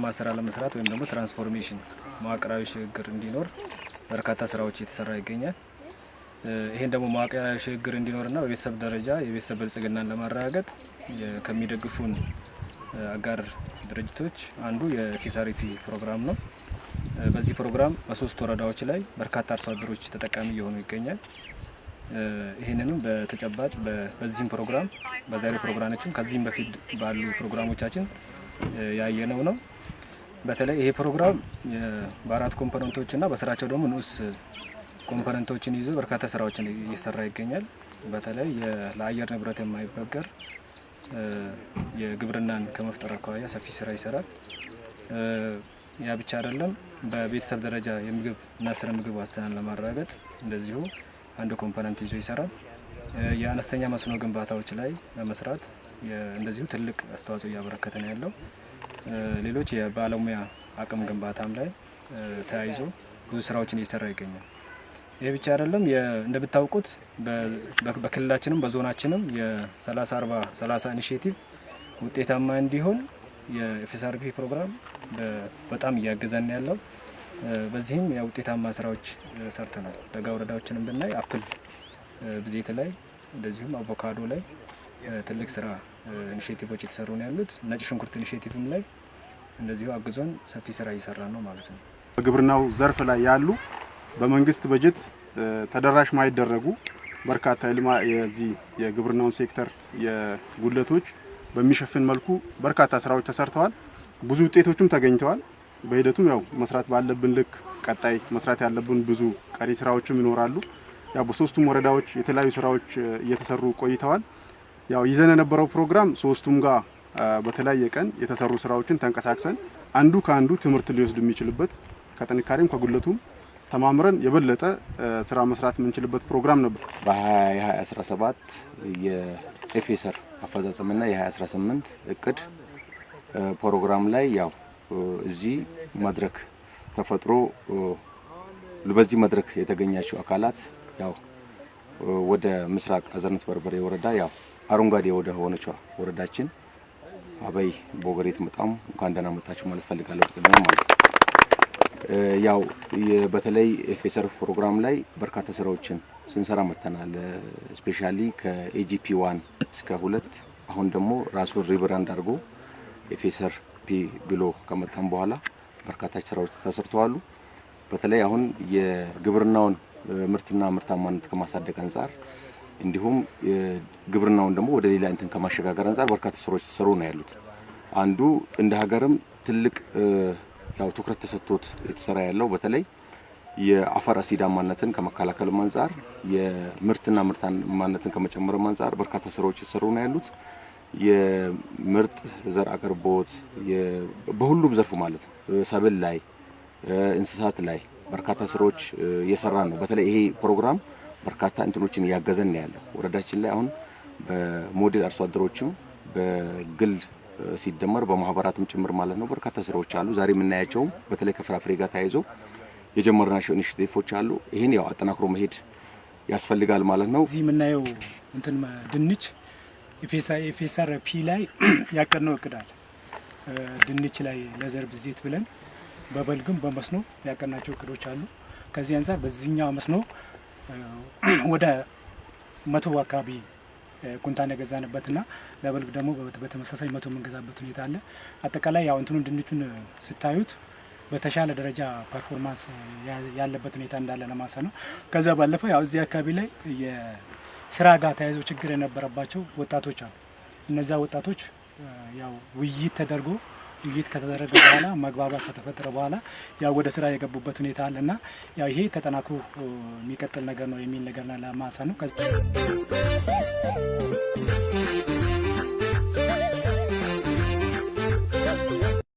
ውጤታማ ስራ ለመስራት ወይም ደግሞ ትራንስፎርሜሽን መዋቅራዊ ሽግግር እንዲኖር በርካታ ስራዎች እየተሰራ ይገኛል። ይሄን ደግሞ መዋቅራዊ ሽግግር እንዲኖርና በቤተሰብ ደረጃ የቤተሰብ ብልጽግናን ለማረጋገጥ ከሚደግፉን አጋር ድርጅቶች አንዱ የፊሳሪቲ ፕሮግራም ነው። በዚህ ፕሮግራም በ3 ወረዳዎች ላይ በርካታ አርሶ አደሮች ተጠቃሚ እየሆኑ ይገኛል። ይሄንንም በተጨባጭ በዚህም ፕሮግራም በዛሬ ፕሮግራማችን ከዚህም በፊት ባሉ ፕሮግራሞቻችን ያየነው ነው። በተለይ ይሄ ፕሮግራም በአራት ኮምፖነንቶችና በስራቸው ደግሞ ንዑስ ኮምፖነንቶችን ይዞ በርካታ ስራዎችን እየሰራ ይገኛል። በተለይ ለአየር ንብረት የማይበገር የግብርናን ከመፍጠር አኳያ ሰፊ ስራ ይሰራል። ያ ብቻ አይደለም፣ በቤተሰብ ደረጃ የምግብ እና ስነ ምግብ ዋስትናን ለማረጋገጥ እንደዚሁ አንድ ኮምፖነንት ይዞ ይሰራል። የአነስተኛ መስኖ ግንባታዎች ላይ በመስራት እንደዚሁ ትልቅ አስተዋጽኦ እያበረከተ ነው ያለው። ሌሎች የባለሙያ አቅም ግንባታም ላይ ተያይዞ ብዙ ስራዎችን እየሰራ ይገኛል። ይሄ ብቻ አይደለም፣ እንደምታውቁት በክልላችንም በዞናችንም የ30/40/30 ኢኒሺዬቲቭ ውጤታማ እንዲሆን የኤፍኤስአርፒ ፕሮግራም በጣም እያገዘን ያለው። በዚህም ውጤታማ ስራዎች ሰርተናል። ደጋ ወረዳዎችንም ብናይ አፕል ብዜት ላይ እንደዚሁም አቮካዶ ላይ ትልቅ ስራ ኢኒሺዬቲቮች የተሰሩ ነው ያሉት። ነጭ ሽንኩርት ኢኒሺዬቲቭም ላይ እንደዚሁ አግዞን ሰፊ ስራ እየሰራ ነው ማለት ነው። በግብርናው ዘርፍ ላይ ያሉ በመንግስት በጀት ተደራሽ ማይደረጉ በርካታ የዚህ የግብርናውን ሴክተር የጉድለቶች በሚሸፍን መልኩ በርካታ ስራዎች ተሰርተዋል። ብዙ ውጤቶችም ተገኝተዋል። በሂደቱም መስራት ባለብን ልክ ቀጣይ መስራት ያለብን ብዙ ቀሪ ስራዎችም ይኖራሉ። በሶስቱም ወረዳዎች የተለያዩ ስራዎች እየተሰሩ ቆይተዋል። ይዘን የነበረው ፕሮግራም ሶስቱም ጋር በተለያየ ቀን የተሰሩ ስራዎችን ተንቀሳቅሰን አንዱ ከአንዱ ትምህርት ሊወስድ የሚችልበት ከጥንካሬም ከጉድለቱም ተማምረን የበለጠ ስራ መስራት የምንችልበት ፕሮግራም ነበር። በ2017 የኤፍኤስአር አፈጻጸምና የ2018 እቅድ ፕሮግራም ላይ እዚህ መድረክ ተፈጥሮ በዚህ መድረክ የተገኛቸው አካላት ወደ ምስራቅ አዘርነት በርበሬ ወረዳ አረንጓዴ ወደ ሆነችው ወረዳችን አበይ ቦገሬት መጣም እንኳን ደህና መጣችሁ ማለት ፈልጋለሁ። ማለት በተለይ ኤፍኤስአር ፕሮግራም ላይ በርካታ ስራዎችን ስንሰራ መተናል። ስፔሻሊ ከኤጂፒ 1 እስከ 2 አሁን ደግሞ ራሱ ሪብራንድ አድርጎ ኤፍኤስአር ፒ ብሎ ከመጣን በኋላ በርካታ ስራዎች ተሰርተዋል። በተለይ አሁን የግብርናውን ምርትና ምርታማነት ከማሳደግ አንፃር እንዲሁም ግብርናውን ደግሞ ወደ ሌላ እንትን ከማሸጋገር አንፃር በርካታ ስራዎች ተሰሩ ነው ያሉት። አንዱ እንደ ሀገርም ትልቅ ትኩረት ተሰጥቶት የተሰራ ያለው በተለይ የአፈር አሲዳማነትን ከመከላከልም አንፃር የምርትና ምርታማነትን ከመጨመርም አንፃር በርካታ ስራዎች ተሰሩ ነው ያሉት። የምርጥ ዘር አቅርቦት በሁሉም ዘርፍ ማለት ነው፣ ሰብል ላይ እንስሳት ላይ በርካታ ስራዎች እየሰራ ነው። በተለይ ይሄ ፕሮግራም በርካታ እንትኖችን እያገዘን ነው ያለው። ወረዳችን ላይ አሁን በሞዴል አርሶ አደሮችም በግል ሲደመር በማህበራትም ጭምር ማለት ነው በርካታ ስራዎች አሉ። ዛሬ የምናያቸው በተለይ ከፍራፍሬ ጋር ተያይዞ የጀመርናቸው ኢኒሺዬቲቮች አሉ። ይሄን አጠናክሮ መሄድ ያስፈልጋል ማለት ነው። እዚህ የምናየው ድንች ኤፍኤስአር ፒ ላይ ያቀድነው እቅድ አለ። ድንች ላይ ለዘር ብዜት ብለን በበልግም በመስኖ ያቀድናቸው እቅዶች አሉ። ከዚህ አንፃር በዚህኛው መስኖ ወደ 100 አካባቢ ኩንታል የገዛንበትና ለበልግ ደግሞ በተመሳሳይ 100 የምንገዛበት ሁኔታ አለ። አጠቃላይ ድንቹን ስታዩት በተሻለ ደረጃ ፐርፎርማንስ ያለበት ሁኔታ እንዳለ ለማሳ ነው። ከዛ ባለፈ እዚህ አካባቢ ላይ የስራ ጋር ተያይዞ ችግር የነበረባቸው ወጣቶች አሉ። እነዛ ወጣቶች ውይይት ተደርጎ ውይይት ከተደረገ በኋላ መግባባት ከተፈጠረ በኋላ ወደ ስራ የገቡበት ሁኔታ አለና ይሄ ተጠናክሮ የሚቀጥል ነገር ነው የሚል ነገር ለማሳ ነው።